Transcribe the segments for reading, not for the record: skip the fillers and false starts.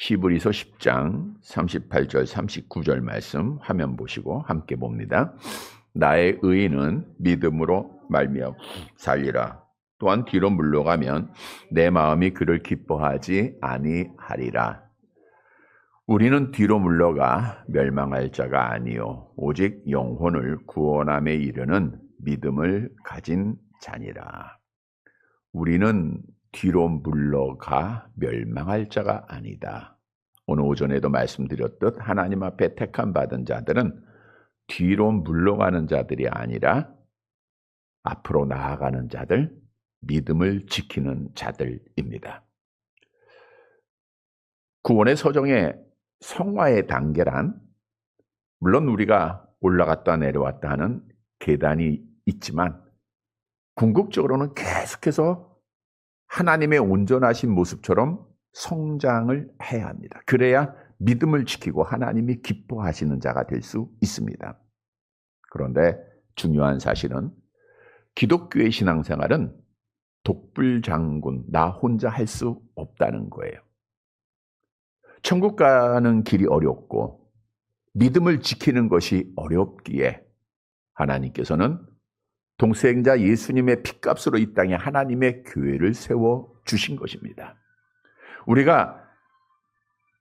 히브리서 10장 38절 39절 말씀 화면 보시고 함께 봅니다. 나의 의인은 믿음으로 말미암아 살리라. 또한 뒤로 물러가면 내 마음이 그를 기뻐하지 아니하리라. 우리는 뒤로 물러가 멸망할 자가 아니요 오직 영혼을 구원함에 이르는 믿음을 가진 자니라. 우리는 뒤로 물러가 멸망할 자가 아니다. 오늘 오전에도 말씀드렸듯 하나님 앞에 택함 받은 자들은 뒤로 물러가는 자들이 아니라 앞으로 나아가는 자들, 믿음을 지키는 자들입니다. 구원의 서정의 성화의 단계란 물론 우리가 올라갔다 내려왔다 하는 계단이 있지만 궁극적으로는 계속해서 하나님의 온전하신 모습처럼 성장을 해야 합니다. 그래야 믿음을 지키고 하나님이 기뻐하시는 자가 될 수 있습니다. 그런데 중요한 사실은 기독교의 신앙생활은 독불장군, 나 혼자 할 수 없다는 거예요. 천국 가는 길이 어렵고 믿음을 지키는 것이 어렵기에 하나님께서는 동생자 예수님의 피값으로 이 땅에 하나님의 교회를 세워주신 것입니다. 우리가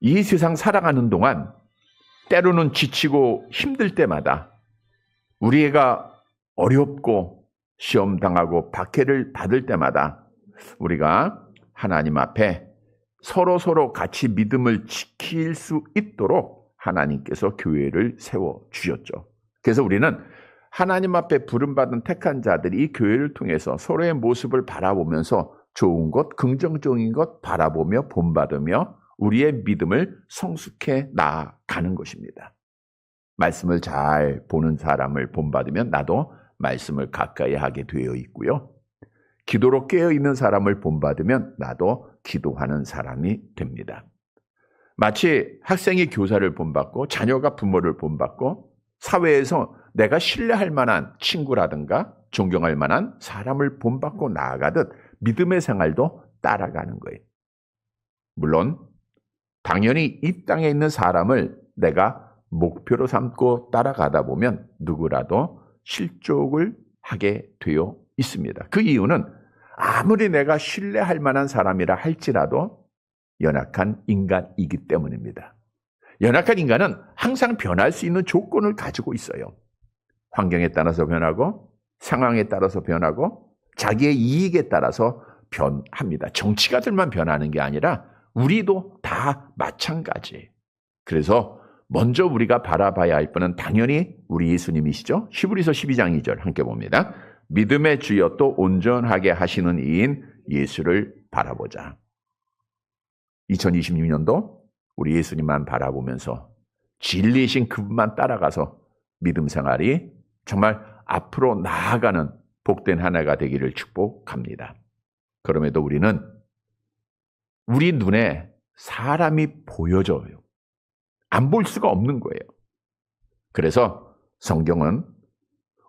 이 세상 살아가는 동안 때로는 지치고 힘들 때마다 우리가 어렵고 시험당하고 박해를 받을 때마다 우리가 하나님 앞에 서로 같이 믿음을 지킬 수 있도록 하나님께서 교회를 세워주셨죠. 그래서 우리는 하나님 앞에 부름받은 택한 자들이 이 교회를 통해서 서로의 모습을 바라보면서 좋은 것, 긍정적인 것 바라보며 본받으며 우리의 믿음을 성숙해 나아가는 것입니다. 말씀을 잘 보는 사람을 본받으면 나도 말씀을 가까이 하게 되어 있고요. 기도로 깨어있는 사람을 본받으면 나도 기도하는 사람이 됩니다. 마치 학생이 교사를 본받고 자녀가 부모를 본받고 사회에서 내가 신뢰할 만한 친구라든가 존경할 만한 사람을 본받고 나아가듯 믿음의 생활도 따라가는 거예요. 물론 당연히 이 땅에 있는 사람을 내가 목표로 삼고 따라가다 보면 누구라도 실족을 하게 되어 있습니다. 그 이유는 아무리 내가 신뢰할 만한 사람이라 할지라도 연약한 인간이기 때문입니다. 연약한 인간은 항상 변할 수 있는 조건을 가지고 있어요. 환경에 따라서 변하고 상황에 따라서 변하고 자기의 이익에 따라서 변합니다. 정치가들만 변하는 게 아니라 우리도 다 마찬가지예요. 그래서 먼저 우리가 바라봐야 할 분은 당연히 우리 예수님이시죠. 히브리서 12장 2절 함께 봅니다. 믿음의 주여 또 온전하게 하시는 이인 예수를 바라보자. 2026년도 우리 예수님만 바라보면서 진리이신 그분만 따라가서 믿음 생활이 정말 앞으로 나아가는 복된 한 해가 되기를 축복합니다. 그럼에도 우리는 우리 눈에 사람이 보여져요. 안 볼 수가 없는 거예요. 그래서 성경은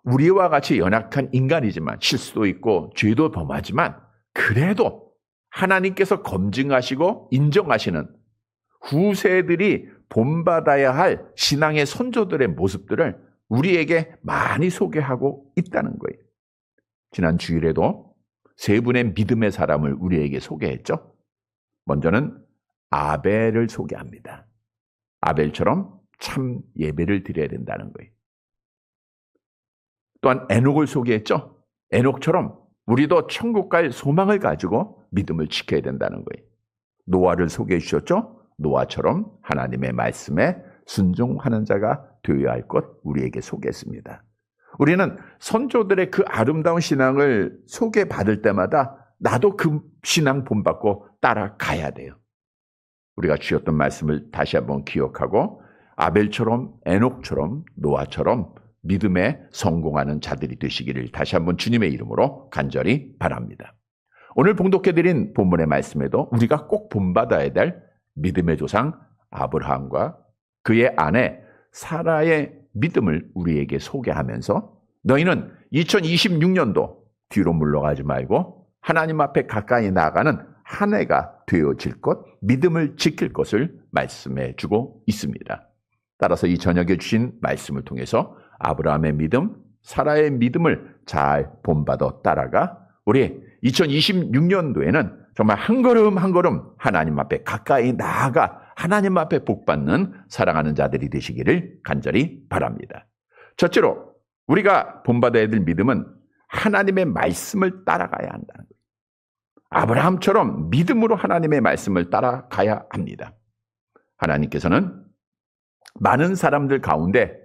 우리와 같이 연약한 인간이지만 실수도 있고 죄도 범하지만 그래도 하나님께서 검증하시고 인정하시는 후세들이 본받아야 할 신앙의 선조들의 모습들을 우리에게 많이 소개하고 있다는 거예요. 지난 주일에도 세 분의 믿음의 사람을 우리에게 소개했죠. 먼저는 아벨을 소개합니다. 아벨처럼 참 예배를 드려야 된다는 거예요. 또한 에녹을 소개했죠. 에녹처럼 우리도 천국 갈 소망을 가지고 믿음을 지켜야 된다는 거예요. 노아를 소개해 주셨죠. 노아처럼 하나님의 말씀에 순종하는 자가 되어야 할 것 우리에게 소개했습니다. 우리는 선조들의 그 아름다운 신앙을 소개받을 때마다 나도 그 신앙 본받고 따라가야 돼요. 우리가 주셨던 말씀을 다시 한번 기억하고 아벨처럼 에녹처럼 노아처럼 믿음에 성공하는 자들이 되시기를 다시 한번 주님의 이름으로 간절히 바랍니다. 오늘 봉독해드린 본문의 말씀에도 우리가 꼭 본받아야 될 믿음의 조상 아브라함과 그의 아내 사라의 믿음을 우리에게 소개하면서 너희는 2026년도 뒤로 물러가지 말고 하나님 앞에 가까이 나아가는 한 해가 되어질 것, 믿음을 지킬 것을 말씀해 주고 있습니다. 따라서 이 저녁에 주신 말씀을 통해서 아브라함의 믿음, 사라의 믿음을 잘 본받아 따라가 우리 2026년도에는 정말 한 걸음 한 걸음 하나님 앞에 가까이 나아가 하나님 앞에 복받는 사랑하는 자들이 되시기를 간절히 바랍니다. 첫째로 우리가 본받아야 될 믿음은 하나님의 말씀을 따라가야 한다는 거예요. 아브라함처럼 믿음으로 하나님의 말씀을 따라가야 합니다. 하나님께서는 많은 사람들 가운데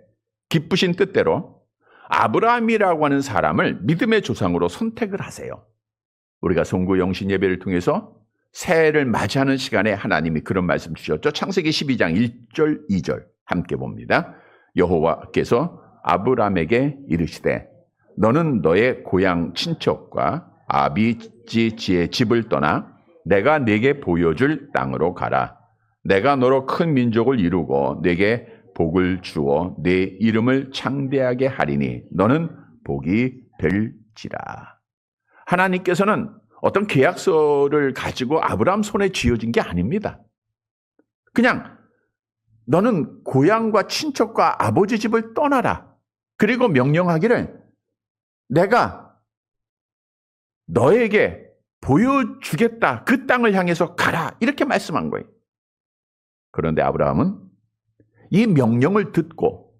기쁘신 뜻대로 아브라함이라고 하는 사람을 믿음의 조상으로 선택을 하세요. 우리가 송구 영신 예배를 통해서 새해를 맞이하는 시간에 하나님이 그런 말씀 주셨죠. 창세기 12장 1절 2절 함께 봅니다. 여호와께서 아브라함에게 이르시되 너는 너의 고향 친척과 아비지의 집을 떠나 내가 네게 보여줄 땅으로 가라. 내가 너로 큰 민족을 이루고 네게 복을 주어 네 이름을 창대하게 하리니 너는 복이 될지라. 하나님께서는 어떤 계약서를 가지고 아브라함 손에 쥐어진 게 아닙니다. 그냥 너는 고향과 친척과 아버지 집을 떠나라. 그리고 명령하기를 내가 너에게 보여주겠다. 그 땅을 향해서 가라. 이렇게 말씀한 거예요. 그런데 아브라함은 이 명령을 듣고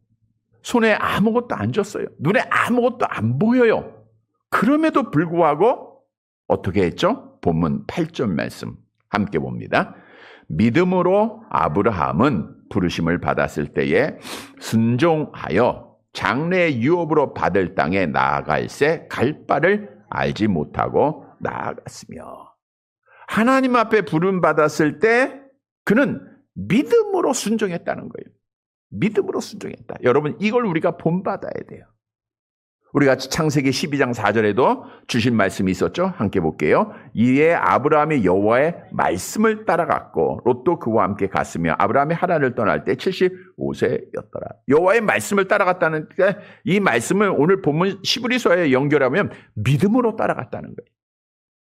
손에 아무것도 안 줬어요. 눈에 아무것도 안 보여요. 그럼에도 불구하고 어떻게 했죠? 본문 8절 말씀 함께 봅니다. 믿음으로 아브라함은 부르심을 받았을 때에 순종하여 장래 유업으로 받을 땅에 나아갈새 갈 바를 알지 못하고 나아갔으며 하나님 앞에 부름 받았을 때 그는 믿음으로 순종했다는 거예요. 믿음으로 순종했다. 여러분 이걸 우리가 본받아야 돼요. 우리가 창세기 12장 4절에도 주신 말씀이 있었죠. 함께 볼게요. 이에 아브라함이 여호와의 말씀을 따라갔고 롯도 그와 함께 갔으며 아브라함이 하란을 떠날 때 75세였더라. 여호와의 말씀을 따라갔다는 이 말씀을 오늘 본문 히브리서에 연결하면 믿음으로 따라갔다는 거예요.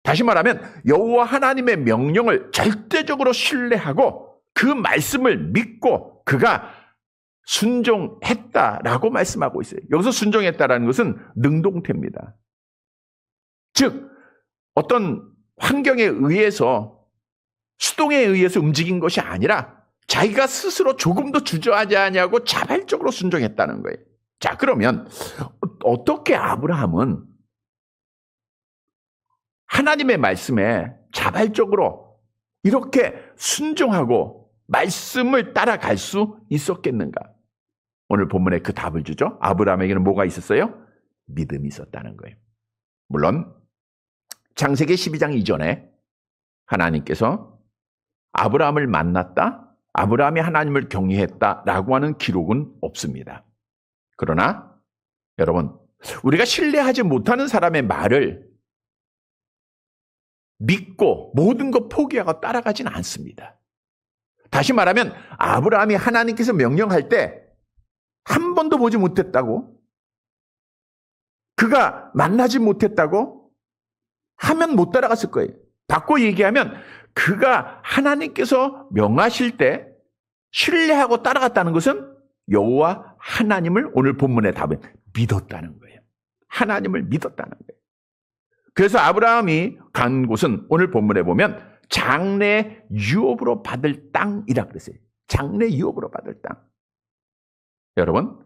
다시 말하면 여호와 하나님의 명령을 절대적으로 신뢰하고 그 말씀을 믿고 그가 순종했다라고 말씀하고 있어요. 여기서 순종했다라는 것은 능동태입니다. 즉 어떤 환경에 의해서 수동에 의해서 움직인 것이 아니라 자기가 스스로 조금도 주저하지 않냐고 자발적으로 순종했다는 거예요. 자, 그러면 어떻게 아브라함은 하나님의 말씀에 자발적으로 이렇게 순종하고 말씀을 따라갈 수 있었겠는가? 오늘 본문에 그 답을 주죠. 아브라함에게는 뭐가 있었어요? 믿음이 있었다는 거예요. 물론 창세기 12장 이전에 하나님께서 아브라함을 만났다, 아브라함이 하나님을 경외했다라고 하는 기록은 없습니다. 그러나 여러분, 우리가 신뢰하지 못하는 사람의 말을 믿고 모든 것 포기하고 따라가지는 않습니다. 다시 말하면 아브라함이 하나님께서 명령할 때 한 번도 보지 못했다고, 그가 만나지 못했다고 하면 못 따라갔을 거예요. 바꿔 얘기하면 그가 하나님께서 명하실 때 신뢰하고 따라갔다는 것은 여호와 하나님을 오늘 본문의 답은 믿었다는 거예요. 하나님을 믿었다는 거예요. 그래서 아브라함이 간 곳은 오늘 본문에 보면 장래 유업으로 받을 땅이라 그랬어요. 장래 유업으로 받을 땅. 여러분,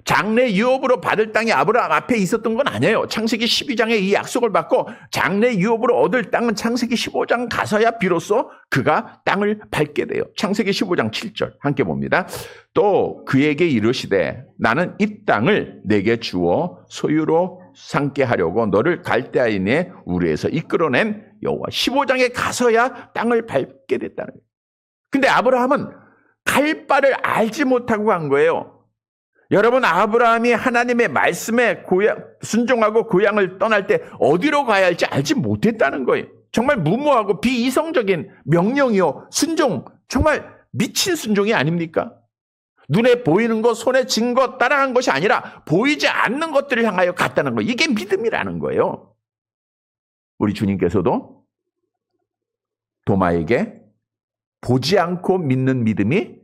장래 유업으로 받을 땅이 아브라함 앞에 있었던 건 아니에요. 창세기 12장에 이 약속을 받고 장래 유업으로 얻을 땅은 창세기 15장 가서야 비로소 그가 땅을 밟게 돼요. 창세기 15장 7절 함께 봅니다. 또 그에게 이르시되 나는 이 땅을 내게 주어 소유로 삼게 하려고 너를 갈대아인의 우르에서 이끌어낸 여호와. 15장에 가서야 땅을 밟게 됐다는 거예요. 근데 아브라함은 갈 바를 알지 못하고 간 거예요. 여러분, 아브라함이 하나님의 말씀에 순종하고 고향을 떠날 때 어디로 가야 할지 알지 못했다는 거예요. 정말 무모하고 비이성적인 명령이요, 순종, 정말 미친 순종이 아닙니까? 눈에 보이는 것, 손에 쥔 것 따라간 것이 아니라 보이지 않는 것들을 향하여 갔다는 거예요. 이게 믿음이라는 거예요. 우리 주님께서도 도마에게 보지 않고 믿는 믿음이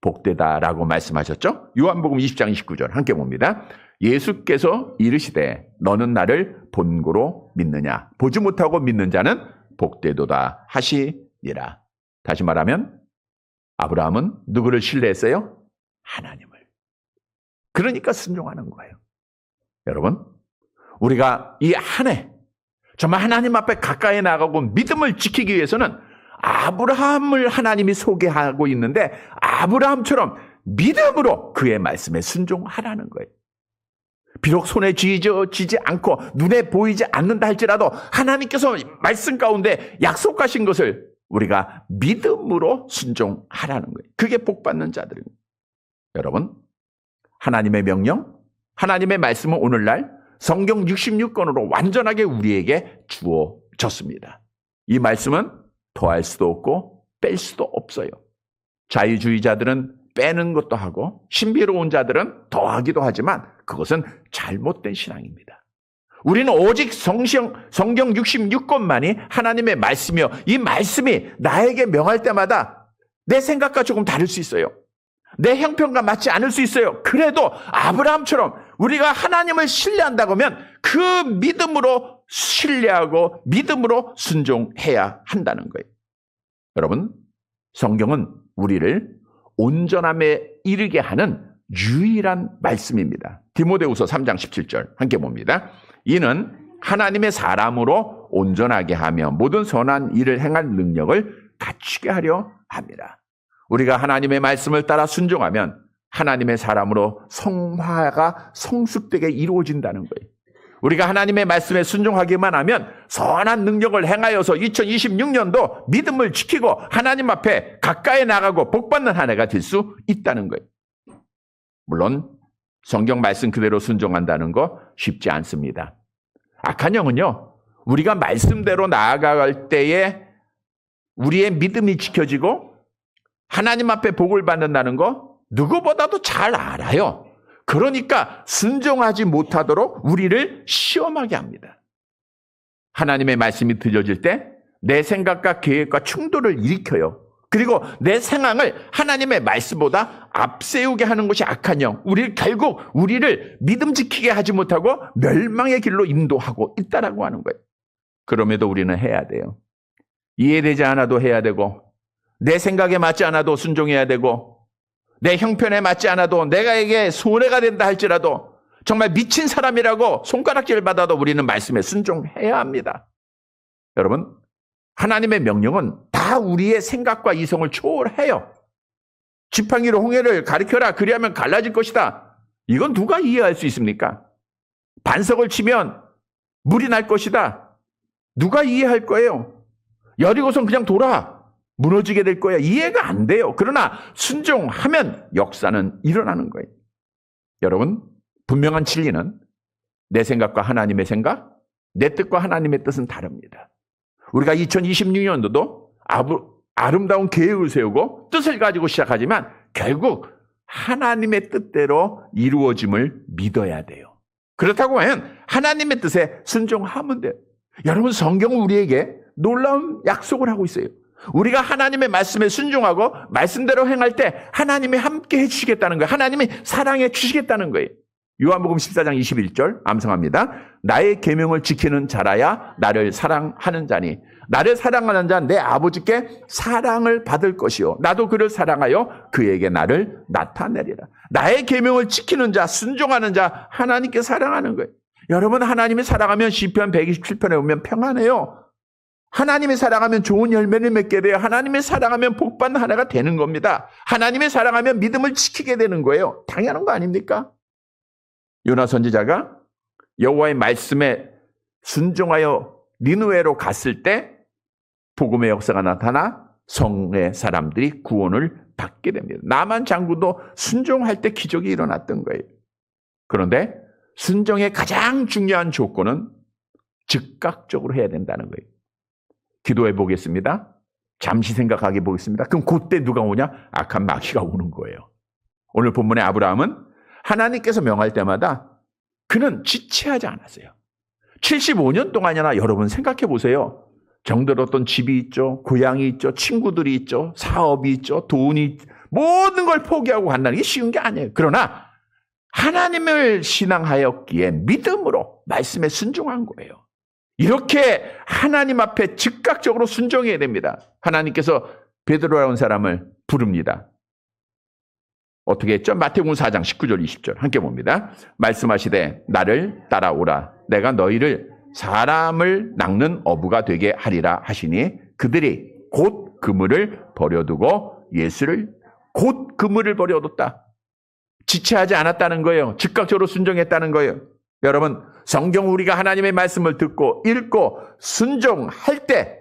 복되다라고 말씀하셨죠? 요한복음 20장 29절 함께 봅니다. 예수께서 이르시되 너는 나를 본고로 믿느냐? 보지 못하고 믿는 자는 복되도다 하시니라. 다시 말하면 아브라함은 누구를 신뢰했어요? 하나님을. 그러니까 순종하는 거예요. 여러분, 우리가 이 한 해 정말 하나님 앞에 가까이 나가고 믿음을 지키기 위해서는 아브라함을 하나님이 소개하고 있는데 아브라함처럼 믿음으로 그의 말씀에 순종하라는 거예요. 비록 손에 쥐어지지 않고 눈에 보이지 않는다 할지라도 하나님께서 말씀 가운데 약속하신 것을 우리가 믿음으로 순종하라는 거예요. 그게 복받는 자들입니다. 여러분, 하나님의 명령, 하나님의 말씀은 오늘날 성경 66권으로 완전하게 우리에게 주어졌습니다. 이 말씀은 더할 수도 없고 뺄 수도 없어요. 자유주의자들은 빼는 것도 하고 신비로운 자들은 더하기도 하지만 그것은 잘못된 신앙입니다. 우리는 오직 성경 66권만이 하나님의 말씀이요. 이 말씀이 나에게 명할 때마다 내 생각과 조금 다를 수 있어요. 내 형편과 맞지 않을 수 있어요. 그래도 아브라함처럼 우리가 하나님을 신뢰한다고 하면 그 믿음으로 신뢰하고 믿음으로 순종해야 한다는 거예요. 여러분, 성경은 우리를 온전함에 이르게 하는 유일한 말씀입니다. 디모데후서 3장 17절 함께 봅니다. 이는 하나님의 사람으로 온전하게 하며 모든 선한 일을 행할 능력을 갖추게 하려 합니다. 우리가 하나님의 말씀을 따라 순종하면 하나님의 사람으로 성화가 성숙되게 이루어진다는 거예요. 우리가 하나님의 말씀에 순종하기만 하면 선한 능력을 행하여서 2026년도 믿음을 지키고 하나님 앞에 가까이 나가고 복받는 한 해가 될 수 있다는 거예요. 물론 성경 말씀 그대로 순종한다는 거 쉽지 않습니다. 악한 영은요, 우리가 말씀대로 나아갈 때에 우리의 믿음이 지켜지고 하나님 앞에 복을 받는다는 거 누구보다도 잘 알아요. 그러니까 순종하지 못하도록 우리를 시험하게 합니다. 하나님의 말씀이 들려질 때 내 생각과 계획과 충돌을 일으켜요. 그리고 내 상황을 하나님의 말씀보다 앞세우게 하는 것이 악한 영. 결국 우리를 믿음 지키게 하지 못하고 멸망의 길로 인도하고 있다라고 하는 거예요. 그럼에도 우리는 해야 돼요. 이해되지 않아도 해야 되고 내 생각에 맞지 않아도 순종해야 되고 내 형편에 맞지 않아도 내가에게 손해가 된다 할지라도 정말 미친 사람이라고 손가락질 받아도 우리는 말씀에 순종해야 합니다. 여러분, 하나님의 명령은 다 우리의 생각과 이성을 초월해요. 지팡이로 홍해를 가리켜라. 그리하면 갈라질 것이다. 이건 누가 이해할 수 있습니까? 반석을 치면 물이 날 것이다. 누가 이해할 거예요? 여리고선 그냥 돌아. 무너지게 될 거야. 이해가 안 돼요. 그러나 순종하면 역사는 일어나는 거예요. 여러분, 분명한 진리는 내 생각과 하나님의 생각, 내 뜻과 하나님의 뜻은 다릅니다. 우리가 2026년도도 아름다운 계획을 세우고 뜻을 가지고 시작하지만 결국 하나님의 뜻대로 이루어짐을 믿어야 돼요. 그렇다고 하면 하나님의 뜻에 순종하면 돼요. 여러분, 성경은 우리에게 놀라운 약속을 하고 있어요. 우리가 하나님의 말씀에 순종하고 말씀대로 행할 때 하나님이 함께 해주시겠다는 거예요. 하나님이 사랑해 주시겠다는 거예요. 요한복음 14장 21절 암송합니다. 나의 계명을 지키는 자라야 나를 사랑하는 자니 나를 사랑하는 자는 내 아버지께 사랑을 받을 것이요 나도 그를 사랑하여 그에게 나를 나타내리라. 나의 계명을 지키는 자, 순종하는 자, 하나님께 사랑하는 거예요. 여러분, 하나님이 사랑하면 시편 127편에 보면 평안해요. 하나님이 사랑하면 좋은 열매를 맺게 돼요. 하나님이 사랑하면 복받는 한 해가 되는 겁니다. 하나님이 사랑하면 믿음을 지키게 되는 거예요. 당연한 거 아닙니까? 요나 선지자가 여호와의 말씀에 순종하여 니느웨로 갔을 때 복음의 역사가 나타나 성의 사람들이 구원을 받게 됩니다. 나만 장군도 순종할 때 기적이 일어났던 거예요. 그런데 순종의 가장 중요한 조건은 즉각적으로 해야 된다는 거예요. 기도해 보겠습니다. 잠시 생각하게 보겠습니다. 그럼 그때 누가 오냐? 악한 마귀가 오는 거예요. 오늘 본문의 아브라함은 하나님께서 명할 때마다 그는 지체하지 않았어요. 75년 동안이나 여러분 생각해 보세요. 정들었던 집이 있죠. 고향이 있죠. 친구들이 있죠. 사업이 있죠. 돈이 모든 걸 포기하고 간다는 게 쉬운 게 아니에요. 그러나 하나님을 신앙하였기에 믿음으로 말씀에 순종한 거예요. 이렇게 하나님 앞에 즉각적으로 순종해야 됩니다. 하나님께서 베드로라는 사람을 부릅니다. 어떻게 했죠? 마태복음 4장 19절 20절 함께 봅니다. 말씀하시되 나를 따라오라. 내가 너희를 사람을 낚는 어부가 되게 하리라 하시니 그들이 곧 그물을 버려두고 예수를 곧 그물을 버려뒀다. 지체하지 않았다는 거예요. 즉각적으로 순종했다는 거예요. 여러분, 성경 우리가 하나님의 말씀을 듣고 읽고 순종할 때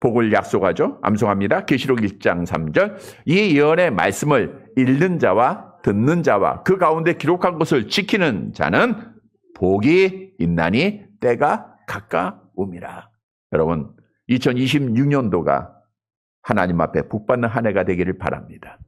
복을 약속하죠. 암송합니다. 계시록 1장 3절. 이 예언의 말씀을 읽는 자와 듣는 자와 그 가운데 기록한 것을 지키는 자는 복이 있나니 때가 가까움이라. 여러분, 2026년도가 하나님 앞에 복받는 한 해가 되기를 바랍니다.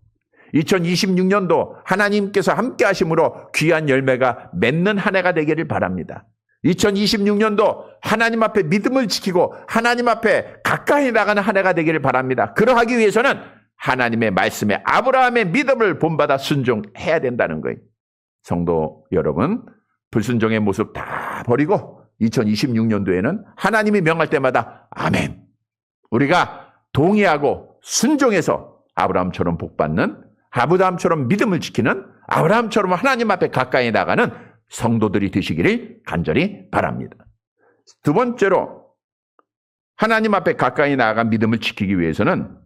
2026년도 하나님께서 함께 하심으로 귀한 열매가 맺는 한 해가 되기를 바랍니다. 2026년도 하나님 앞에 믿음을 지키고 하나님 앞에 가까이 나가는 한 해가 되기를 바랍니다. 그러하기 위해서는 하나님의 말씀에 아브라함의 믿음을 본받아 순종해야 된다는 거예요. 성도 여러분, 불순종의 모습 다 버리고 2026년도에는 하나님이 명할 때마다 아멘. 우리가 동의하고 순종해서 아브라함처럼 복받는, 아브라함처럼 믿음을 지키는, 아브라함처럼 하나님 앞에 가까이 나가는 성도들이 되시기를 간절히 바랍니다. 두 번째로 하나님 앞에 가까이 나아가 믿음을 지키기 위해서는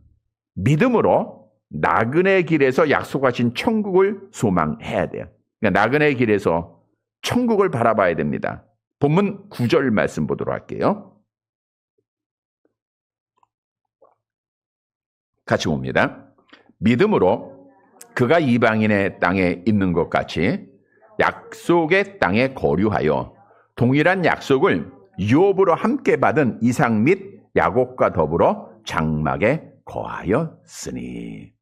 믿음으로 나그네 길에서 약속하신 천국을 소망해야 돼요. 그러니까 나그네 길에서 천국을 바라봐야 됩니다. 본문 9절 말씀 보도록 할게요. 같이 봅니다. 믿음으로 그가 이방인의 땅에 있는 것 같이 약속의 땅에 거류하여 동일한 약속을 유업으로 함께 받은 이삭 및 야곱과 더불어 장막에 거하였으니.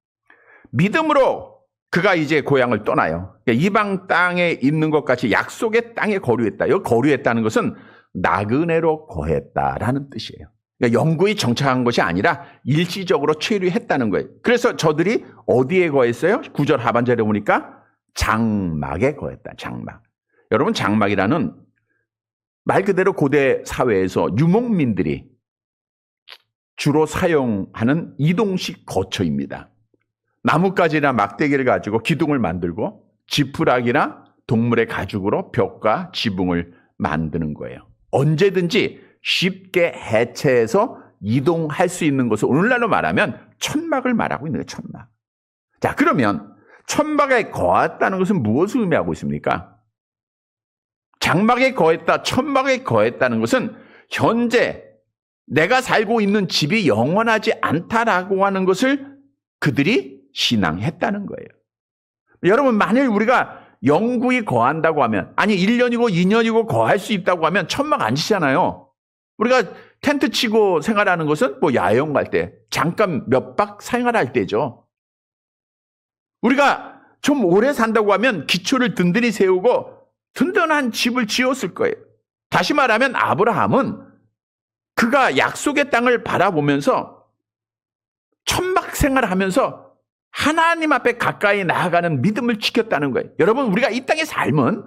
믿음으로 그가 이제 고향을 떠나요. 이방 땅에 있는 것 같이 약속의 땅에 거류했다. 여기 거류했다는 것은 나그네로 거했다라는 뜻이에요. 그러니까 영구히 정착한 것이 아니라 일시적으로 체류했다는 거예요. 그래서 저들이 어디에 거했어요? 9절 하반절에 보니까 장막에 거했다. 장막. 여러분, 장막이라는 말 그대로 고대 사회에서 유목민들이 주로 사용하는 이동식 거처입니다. 나뭇가지나 막대기를 가지고 기둥을 만들고 지푸라기나 동물의 가죽으로 벽과 지붕을 만드는 거예요. 언제든지 쉽게 해체해서 이동할 수 있는 것을 오늘날로 말하면 천막을 말하고 있는 거예요. 천막. 자, 그러면 천막에 거했다는 것은 무엇을 의미하고 있습니까? 장막에 거했다, 천막에 거했다는 것은 현재 내가 살고 있는 집이 영원하지 않다라고 하는 것을 그들이 신앙했다는 거예요. 여러분, 만일 우리가 영구히 거한다고 하면, 아니 1년이고 2년이고 거할 수 있다고 하면 천막 안 치잖아요. 우리가 텐트 치고 생활하는 것은 뭐 야영 갈 때, 잠깐 몇 박 생활할 때죠. 우리가 좀 오래 산다고 하면 기초를 든든히 세우고 든든한 집을 지었을 거예요. 다시 말하면 아브라함은 그가 약속의 땅을 바라보면서 천막 생활을 하면서 하나님 앞에 가까이 나아가는 믿음을 지켰다는 거예요. 여러분, 우리가 이 땅의 삶은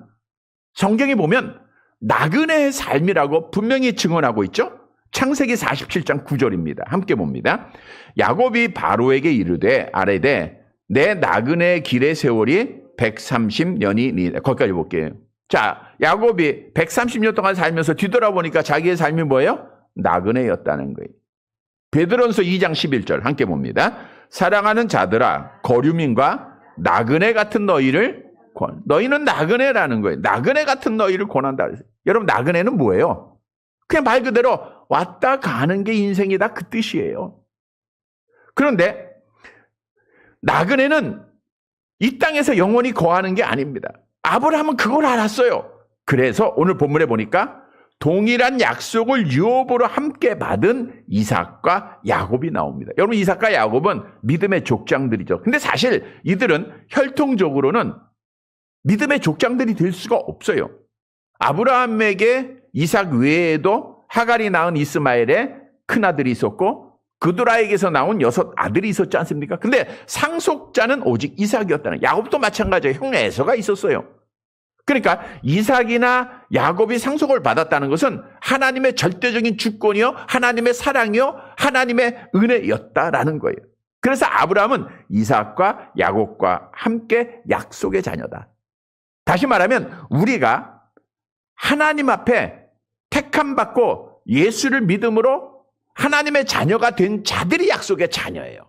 성경에 보면 나그네의 삶이라고 분명히 증언하고 있죠. 창세기 47장 9절입니다. 함께 봅니다. 야곱이 바로에게 이르되 아뢰되 내 나그네 길의 세월이 130년이니. 거기까지 볼게요. 자, 야곱이 130년 동안 살면서 뒤돌아보니까 자기의 삶이 뭐예요? 나그네였다는 거예요. 베드로전서 2장 11절 함께 봅니다. 사랑하는 자들아, 거류민과 나그네 같은 너희는 나그네라는 거예요. 나그네 같은 너희를 권한다. 여러분, 나그네는 뭐예요? 그냥 말 그대로 왔다 가는 게 인생이다, 그 뜻이에요. 그런데 나그네는 이 땅에서 영원히 거하는 게 아닙니다. 아브라함은 그걸 알았어요. 그래서 오늘 본문에 보니까 동일한 약속을 유업으로 함께 받은 이삭과 야곱이 나옵니다. 여러분, 이삭과 야곱은 믿음의 족장들이죠. 근데 사실 이들은 혈통적으로는 믿음의 족장들이 될 수가 없어요. 아브라함에게 이삭 외에도 하갈이 낳은 이스마엘의 큰아들이 있었고 그두라에게서 나온 6 아들이 있었지 않습니까? 근데 상속자는 오직 이삭이었다는, 야곱도 마찬가지예요. 형 에서가 있었어요. 그러니까 이삭이나 야곱이 상속을 받았다는 것은 하나님의 절대적인 주권이요, 하나님의 사랑이요, 하나님의 은혜였다라는 거예요. 그래서 아브라함은 이삭과 야곱과 함께 약속의 자녀다. 다시 말하면 우리가 하나님 앞에 택함받고 예수를 믿음으로 하나님의 자녀가 된 자들이 약속의 자녀예요.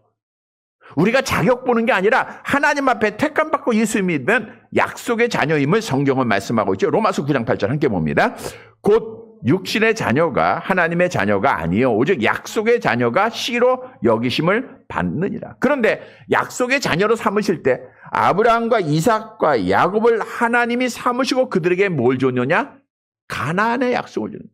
우리가 자격 보는 게 아니라 하나님 앞에 택함받고 예수 믿으면 약속의 자녀임을 성경은 말씀하고 있죠. 로마서 9장 8절 함께 봅니다. 곧 육신의 자녀가 하나님의 자녀가 아니요 오직 약속의 자녀가 씨로 여기심을 받느니라. 그런데 약속의 자녀로 삼으실 때 아브라함과 이삭과 야곱을 하나님이 삼으시고 그들에게 뭘 줬느냐? 가나안의 약속을 주는.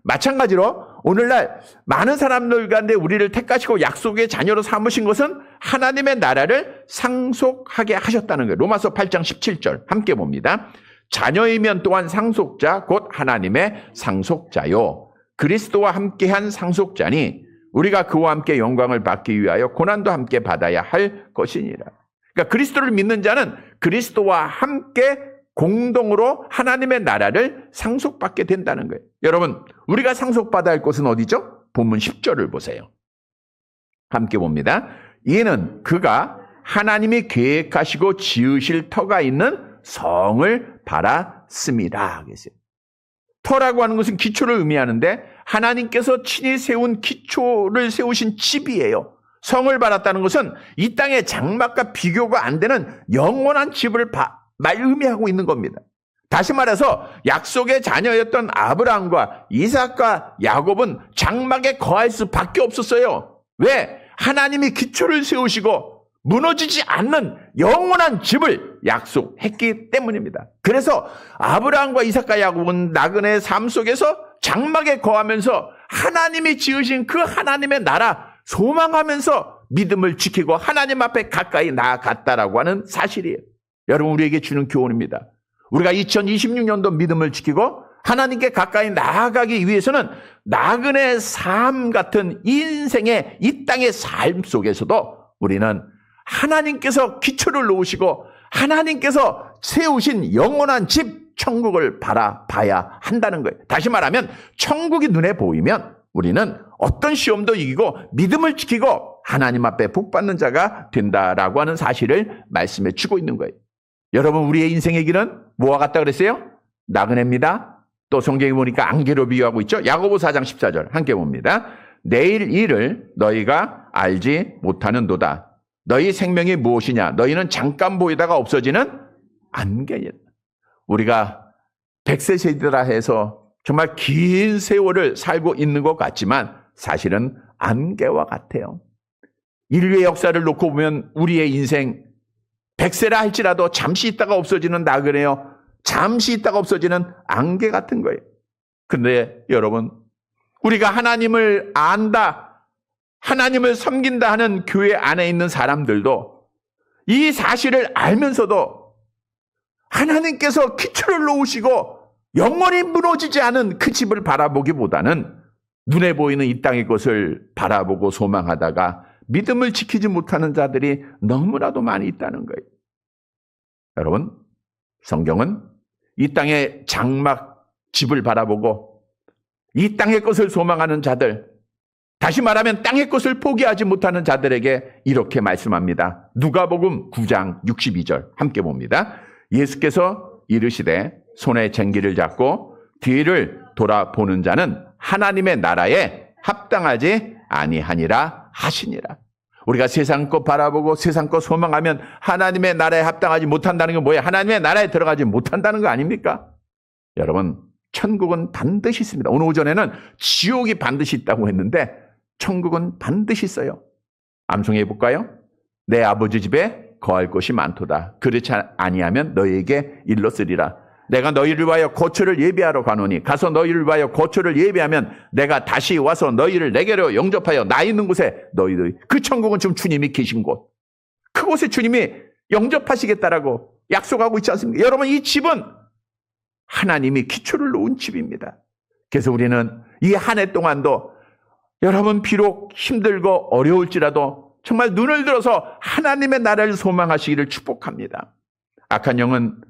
마찬가지로 오늘날 많은 사람들 가운데 우리를 택하시고 약속의 자녀로 삼으신 것은 하나님의 나라를 상속하게 하셨다는 거예요. 로마서 8장 17절 함께 봅니다. 자녀이면 또한 상속자 곧 하나님의 상속자요 그리스도와 함께한 상속자니 우리가 그와 함께 영광을 받기 위하여 고난도 함께 받아야 할 것이니라. 그러니까 그리스도를 믿는 자는 그리스도와 함께 공동으로 하나님의 나라를 상속받게 된다는 거예요. 여러분, 우리가 상속받아야 할 곳은 어디죠? 본문 10절을 보세요. 함께 봅니다. 이는 그가 하나님이 계획하시고 지으실 터가 있는 성을 바랐습니다. 터라고 하는 것은 기초를 의미하는데 하나님께서 친히 세운 기초를 세우신 집이에요. 성을 바랐다는 것은 이 땅의 장막과 비교가 안 되는 영원한 집을 의미하고 있는 겁니다. 다시 말해서 약속의 자녀였던 아브라함과 이삭과 야곱은 장막에 거할 수밖에 없었어요. 왜? 하나님이 기초를 세우시고 무너지지 않는 영원한 집을 약속했기 때문입니다. 그래서 아브라함과 이삭과 야곱은 나그네의 삶 속에서 장막에 거하면서 하나님이 지으신 그 하나님의 나라 소망하면서 믿음을 지키고 하나님 앞에 가까이 나아갔다라고 하는 사실이에요. 여러분, 우리에게 주는 교훈입니다. 우리가 2026년도 믿음을 지키고 하나님께 가까이 나아가기 위해서는 나그네의 삶 같은 인생의 이 땅의 삶 속에서도 우리는 하나님께서 기초를 놓으시고 하나님께서 세우신 영원한 집 천국을 바라봐야 한다는 거예요. 다시 말하면 천국이 눈에 보이면 우리는 어떤 시험도 이기고 믿음을 지키고 하나님 앞에 복받는 자가 된다라고 하는 사실을 말씀해 주고 있는 거예요. 여러분, 우리의 인생의 길은 뭐와 같다 그랬어요? 나그네입니다. 또 성경에 보니까 안개로 비유하고 있죠. 야고보 4장 14절 함께 봅니다. 내일 일을 너희가 알지 못하는도다. 너희 생명이 무엇이냐? 너희는 잠깐 보이다가 없어지는 안개냐. 우리가 100세 세대라 해서 정말 긴 세월을 살고 있는 것 같지만 사실은 안개와 같아요. 인류의 역사를 놓고 보면 우리의 인생 100세라 할지라도 잠시 있다가 없어지는 나그네요. 잠시 있다가 없어지는 안개 같은 거예요. 근데 여러분, 우리가 하나님을 안다, 하나님을 섬긴다 하는 교회 안에 있는 사람들도 이 사실을 알면서도 하나님께서 기초를 놓으시고 영원히 무너지지 않은 그 집을 바라보기보다는 눈에 보이는 이 땅의 것을 바라보고 소망하다가 믿음을 지키지 못하는 자들이 너무나도 많이 있다는 거예요. 여러분, 성경은 이 땅의 장막 집을 바라보고 이 땅의 것을 소망하는 자들, 다시 말하면 땅의 것을 포기하지 못하는 자들에게 이렇게 말씀합니다. 누가복음 9장 62절 함께 봅니다. 예수께서 이르시되 손에 쟁기를 잡고 뒤를 돌아보는 자는 하나님의 나라에 합당하지 아니하니라 하시니라. 우리가 세상 것 바라보고 세상 것 소망하면 하나님의 나라에 합당하지 못한다는 건 뭐예요? 하나님의 나라에 들어가지 못한다는 거 아닙니까? 여러분, 천국은 반드시 있습니다. 오늘 오전에는 지옥이 반드시 있다고 했는데 천국은 반드시 있어요. 암송해 볼까요? 내 아버지 집에 거할 곳이 많도다. 그렇지 아니하면 너희에게 일렀으리라. 내가 너희를 위하여 거처를 예비하러 가노니 가서 너희를 위하여 거처를 예비하면 내가 다시 와서 너희를 내게로 영접하여 나 있는 곳에 너희들, 그 천국은 지금 주님이 계신 곳, 그곳에 주님이 영접하시겠다라고 약속하고 있지 않습니까? 여러분, 이 집은 하나님이 기초를 놓은 집입니다. 그래서 우리는 이 한 해 동안도 여러분 비록 힘들고 어려울지라도 정말 눈을 들어서 하나님의 나라를 소망하시기를 축복합니다. 악한 영은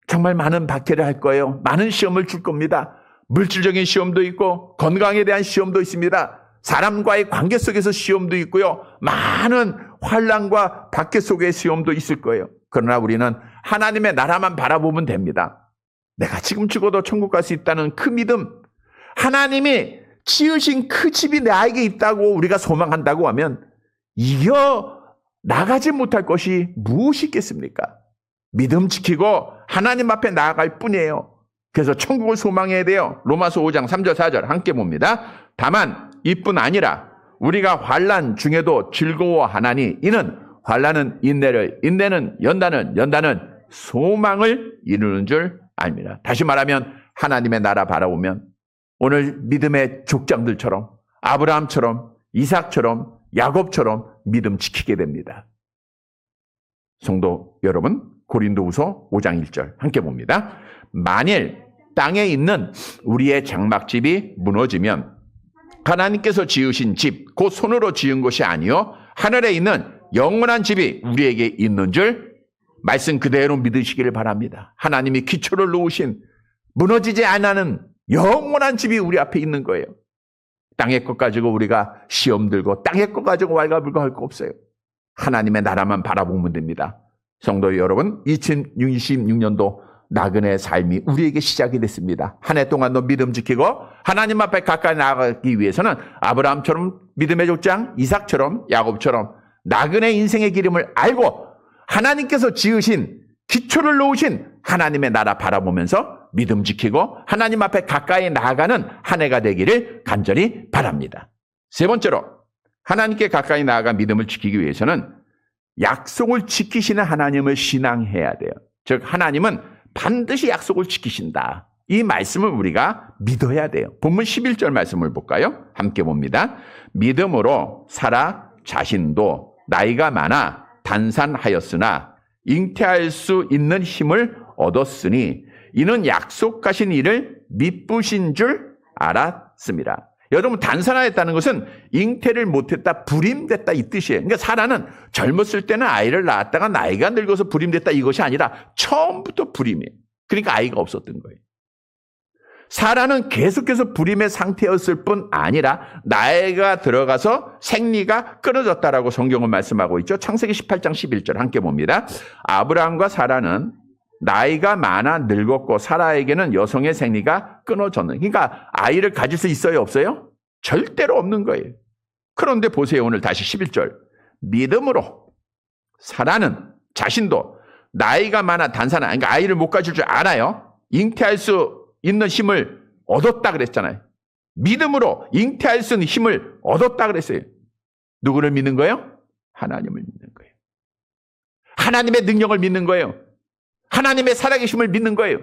정말 많은 박해를 할 거예요. 많은 시험을 줄 겁니다. 물질적인 시험도 있고 건강에 대한 시험도 있습니다. 사람과의 관계 속에서 시험도 있고요. 많은 환난과 박해 속의 시험도 있을 거예요. 그러나 우리는 하나님의 나라만 바라보면 됩니다. 내가 지금 죽어도 천국 갈 수 있다는 그 믿음, 하나님이 지으신 그 집이 나에게 있다고 우리가 소망한다고 하면 이겨 나가지 못할 것이 무엇이 있겠습니까? 믿음 지키고 하나님 앞에 나아갈 뿐이에요. 그래서 천국을 소망해야 돼요. 로마서 5장 3절 4절 함께 봅니다. 다만 이뿐 아니라 우리가 환난 중에도 즐거워하나니 이는 환난은 인내를, 인내는 연단을, 연단은 소망을 이루는 줄 압니다. 다시 말하면 하나님의 나라 바라보면 오늘 믿음의 족장들처럼 아브라함처럼 이삭처럼 야곱처럼 믿음 지키게 됩니다. 성도 여러분, 고린도후서 5장 1절 함께 봅니다. 만일 땅에 있는 우리의 장막집이 무너지면 하나님께서 지으신 집, 곧 손으로 지은 것이 아니요 하늘에 있는 영원한 집이 우리에게 있는 줄 말씀 그대로 믿으시기를 바랍니다. 하나님이 기초를 놓으신 무너지지 않는 영원한 집이 우리 앞에 있는 거예요. 땅의 것 가지고 우리가 시험 들고 땅의 것 가지고 왈가불가할 거 없어요. 하나님의 나라만 바라보면 됩니다. 성도 여러분, 2026년도 나그네의 삶이 우리에게 시작이 됐습니다. 한 해 동안도 믿음 지키고 하나님 앞에 가까이 나아가기 위해서는 아브라함처럼 믿음의 족장, 이삭처럼 야곱처럼 나그네 인생의 기름을 알고 하나님께서 지으신 기초를 놓으신 하나님의 나라 바라보면서 믿음 지키고 하나님 앞에 가까이 나아가는 한 해가 되기를 간절히 바랍니다. 세 번째로 하나님께 가까이 나아가 믿음을 지키기 위해서는 약속을 지키시는 하나님을 신앙해야 돼요. 즉 하나님은 반드시 약속을 지키신다. 이 말씀을 우리가 믿어야 돼요. 본문 11절 말씀을 볼까요? 함께 봅니다. 믿음으로 사라 자신도 나이가 많아 단산하였으나 잉태할 수 있는 힘을 얻었으니 이는 약속하신 이를 미쁘신 줄 알았습니다. 여러분, 단산하였다는 것은 잉태를 못했다, 불임됐다 이 뜻이에요. 그러니까 사라는 젊었을 때는 아이를 낳았다가 나이가 늙어서 불임됐다 이것이 아니라 처음부터 불임이에요. 그러니까 아이가 없었던 거예요. 사라는 계속해서 불임의 상태였을 뿐 아니라 나이가 들어가서 생리가 끊어졌다라고 성경은 말씀하고 있죠. 창세기 18장 11절 함께 봅니다. 아브라함과 사라는 나이가 많아 늙었고 사라에게는 여성의 생리가 끊어졌는. 그러니까 아이를 가질 수 있어요, 없어요? 절대로 없는 거예요. 그런데 보세요. 오늘 다시 11절. 믿음으로 사라는 자신도 나이가 많아 단산한, 그러니까 아이를 못 가질 줄 알아요. 잉태할 수 있는 힘을 얻었다 그랬잖아요. 믿음으로 잉태할 수 있는 힘을 얻었다 그랬어요. 누구를 믿는 거예요? 하나님을 믿는 거예요. 하나님의 능력을 믿는 거예요. 하나님의 살아계심을 믿는 거예요.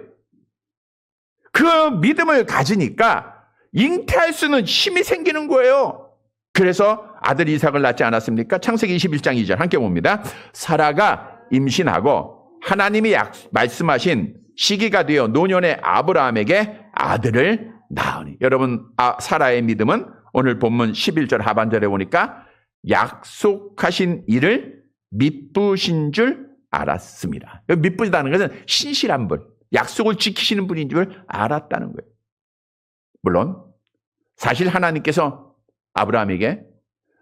그 믿음을 가지니까 잉태할 수 있는 힘이 생기는 거예요. 그래서 아들 이삭을 낳지 않았습니까? 창세기 21장 2절 함께 봅니다. 사라가 임신하고 하나님이 말씀하신 시기가 되어 노년의 아브라함에게 아들을 낳으니. 여러분, 사라의 믿음은 오늘 본문 11절 하반절에 보니까 약속하신 이를 미쁘신 줄 알았습니다. 미쁘다는 것은 신실한 분, 약속을 지키시는 분인 줄 알았다는 거예요. 물론 사실 하나님께서 아브라함에게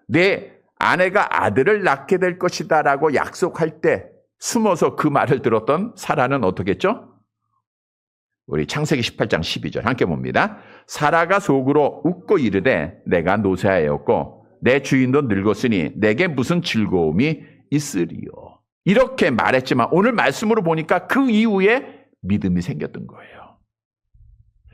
내 아내가 아들을 낳게 될 것이다 라고 약속할 때 숨어서 그 말을 들었던 사라는 어떻게 했죠? 우리 창세기 18장 12절 함께 봅니다. 사라가 속으로 웃고 이르되 내가 노쇠하였고 내 주인도 늙었으니 내게 무슨 즐거움이 있으리요. 이렇게 말했지만 오늘 말씀으로 보니까 그 이후에 믿음이 생겼던 거예요.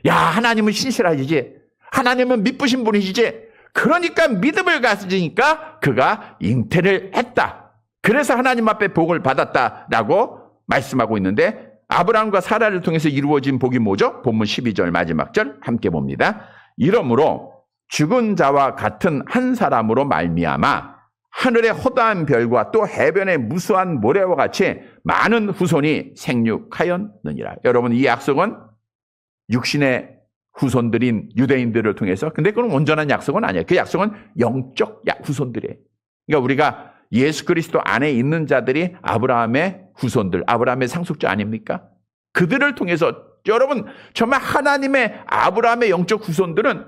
야, 하나님은 신실하시지. 하나님은 미쁘신 분이시지. 그러니까 믿음을 가지니까 그가 잉태를 했다. 그래서 하나님 앞에 복을 받았다라고 말씀하고 있는데 아브라함과 사라를 통해서 이루어진 복이 뭐죠? 본문 12절 마지막 절 함께 봅니다. 이러므로 죽은 자와 같은 한 사람으로 말미암아 하늘의 허다한 별과 또 해변의 무수한 모래와 같이 많은 후손이 생육하였느니라. 여러분, 이 약속은 육신의 후손들인 유대인들을 통해서. 근데 그건 온전한 약속은 아니에요. 그 약속은 영적 후손들이에요. 그러니까 우리가 예수 그리스도 안에 있는 자들이 아브라함의 후손들, 아브라함의 상속자 아닙니까? 그들을 통해서 여러분 정말 하나님의 아브라함의 영적 후손들은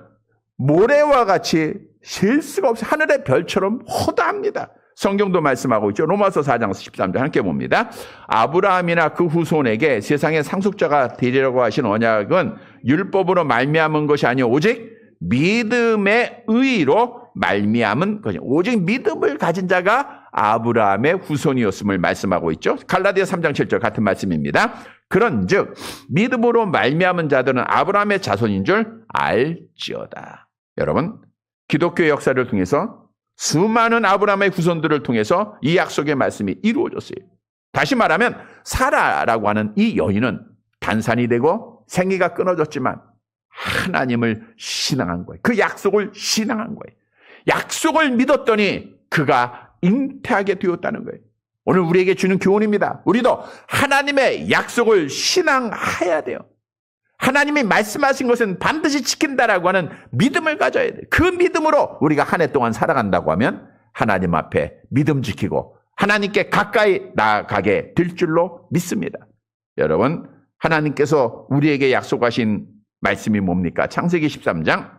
모래와 같이 셀 수가 없어요. 하늘의 별처럼 허다합니다. 성경도 말씀하고 있죠. 로마서 4장 13절 함께 봅니다. 아브라함이나 그 후손에게 세상의 상속자가 되리라고 하신 언약은 율법으로 말미암은 것이 아니요 오직 믿음의 의로 말미암은 것이. 오직 믿음을 가진 자가 아브라함의 후손이었음을 말씀하고 있죠. 갈라디아 3장 7절 같은 말씀입니다. 그런즉 믿음으로 말미암은 자들은 아브라함의 자손인 줄 알지어다. 여러분, 기독교 역사를 통해서 수많은 아브라함의 후손들을 통해서 이 약속의 말씀이 이루어졌어요. 다시 말하면 사라라고 하는 이 여인은 단산이 되고 생애가 끊어졌지만 하나님을 신앙한 거예요. 그 약속을 신앙한 거예요. 약속을 믿었더니 그가 잉태하게 되었다는 거예요. 오늘 우리에게 주는 교훈입니다. 우리도 하나님의 약속을 신앙해야 돼요. 하나님이 말씀하신 것은 반드시 지킨다라고 하는 믿음을 가져야 돼요. 그 믿음으로 우리가 한 해 동안 살아간다고 하면 하나님 앞에 믿음 지키고 하나님께 가까이 나아가게 될 줄로 믿습니다. 여러분, 하나님께서 우리에게 약속하신 말씀이 뭡니까? 창세기 13장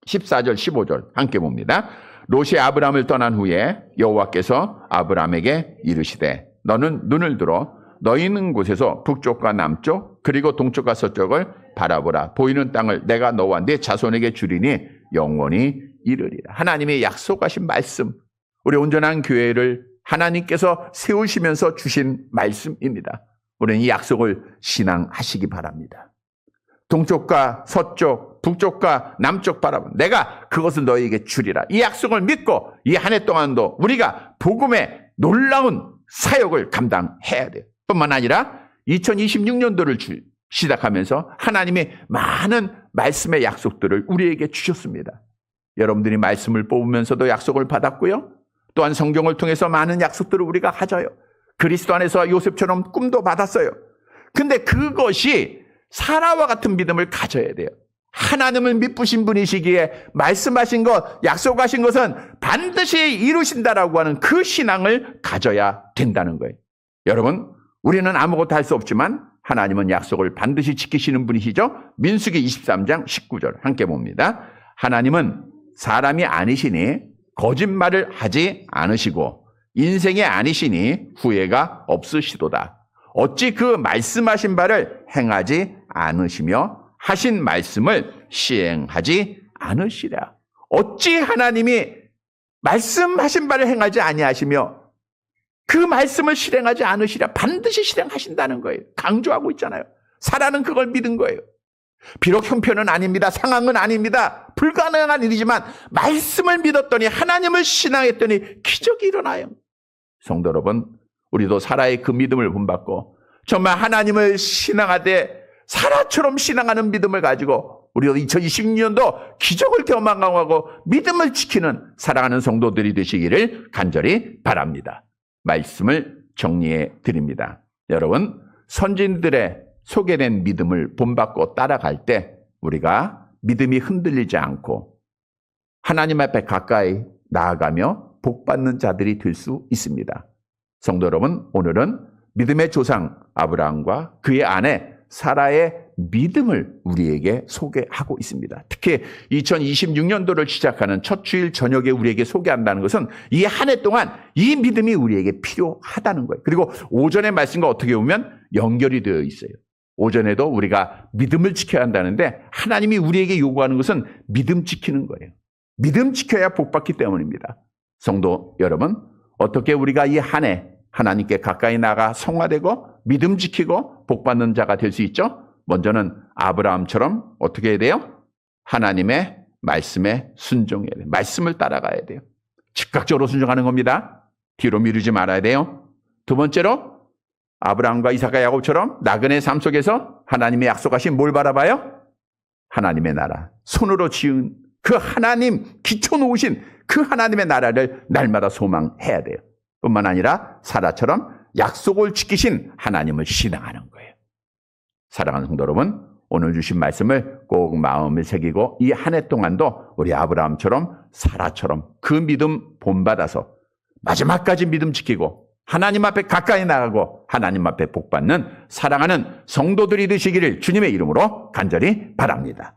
14절 15절 함께 봅니다. 롯이 아브라함을 떠난 후에 여호와께서 아브라함에게 이르시되 너는 눈을 들어 너희 있는 곳에서 북쪽과 남쪽 그리고 동쪽과 서쪽을 바라보라. 보이는 땅을 내가 너와 네 자손에게 주리니 영원히 이르리라. 하나님의 약속하신 말씀, 우리 온전한 교회를 하나님께서 세우시면서 주신 말씀입니다. 우리는 이 약속을 신앙하시기 바랍니다. 동쪽과 서쪽, 북쪽과 남쪽 바라보라. 내가 그것을 너희에게 주리라. 이 약속을 믿고 이 한 해 동안도 우리가 복음의 놀라운 사역을 감당해야 돼요. 뿐만 아니라 2026년도를 시작하면서 하나님이 많은 말씀의 약속들을 우리에게 주셨습니다. 여러분들이 말씀을 뽑으면서도 약속을 받았고요. 또한 성경을 통해서 많은 약속들을 우리가 가져요. 그리스도 안에서 요셉처럼 꿈도 받았어요. 근데 그것이 사라와 같은 믿음을 가져야 돼요. 하나님을 믿으신 분이시기에 말씀하신 것, 약속하신 것은 반드시 이루신다라고 하는 그 신앙을 가져야 된다는 거예요. 여러분, 우리는 아무것도 할 수 없지만 하나님은 약속을 반드시 지키시는 분이시죠. 민수기 23장 19절 함께 봅니다. 하나님은 사람이 아니시니 거짓말을 하지 않으시고 인생이 아니시니 후회가 없으시도다. 어찌 그 말씀하신 바를 행하지 않으시며 하신 말씀을 시행하지 않으시랴. 어찌 하나님이 말씀하신 바를 행하지 아니하시며 그 말씀을 실행하지 않으시랴. 반드시 실행하신다는 거예요. 강조하고 있잖아요. 사라는 그걸 믿은 거예요. 비록 형편은 아닙니다. 상황은 아닙니다. 불가능한 일이지만 말씀을 믿었더니 하나님을 신앙했더니 기적이 일어나요. 성도 여러분, 우리도 사라의 그 믿음을 본받고 정말 하나님을 신앙하되 사라처럼 신앙하는 믿음을 가지고 우리도 2026년도 기적을 경험하고 믿음을 지키는 사랑하는 성도들이 되시기를 간절히 바랍니다. 말씀을 정리해 드립니다. 여러분, 선진들의 소개된 믿음을 본받고 따라갈 때 우리가 믿음이 흔들리지 않고 하나님 앞에 가까이 나아가며 복받는 자들이 될 수 있습니다. 성도 여러분, 오늘은 믿음의 조상 아브라함과 그의 아내 사라의 믿음을 우리에게 소개하고 있습니다. 특히 2026년도를 시작하는 첫 주일 저녁에 우리에게 소개한다는 것은 이 한 해 동안 이 믿음이 우리에게 필요하다는 거예요. 그리고 오전의 말씀과 어떻게 보면 연결이 되어 있어요. 오전에도 우리가 믿음을 지켜야 한다는데 하나님이 우리에게 요구하는 것은 믿음 지키는 거예요. 믿음 지켜야 복받기 때문입니다. 성도 여러분, 어떻게 우리가 이 한 해 하나님께 가까이 나가 성화되고 믿음 지키고 복받는 자가 될 수 있죠? 먼저는 아브라함처럼 어떻게 해야 돼요? 하나님의 말씀에 순종해야 돼요. 말씀을 따라가야 돼요. 즉각적으로 순종하는 겁니다. 뒤로 미루지 말아야 돼요. 두 번째로 아브라함과 이삭과 야곱처럼 나그네의 삶 속에서 하나님의 약속하신 뭘 바라봐요? 하나님의 나라. 손으로 지은 그 하나님, 기초 놓으신 그 하나님의 나라를 날마다 소망해야 돼요. 뿐만 아니라 사라처럼 약속을 지키신 하나님을 신앙하는 거예요. 사랑하는 성도 여러분, 오늘 주신 말씀을 꼭 마음에 새기고 이 한 해 동안도 우리 아브라함처럼 사라처럼 그 믿음 본받아서 마지막까지 믿음 지키고 하나님 앞에 가까이 나가고 하나님 앞에 복받는 사랑하는 성도들이 되시기를 주님의 이름으로 간절히 바랍니다.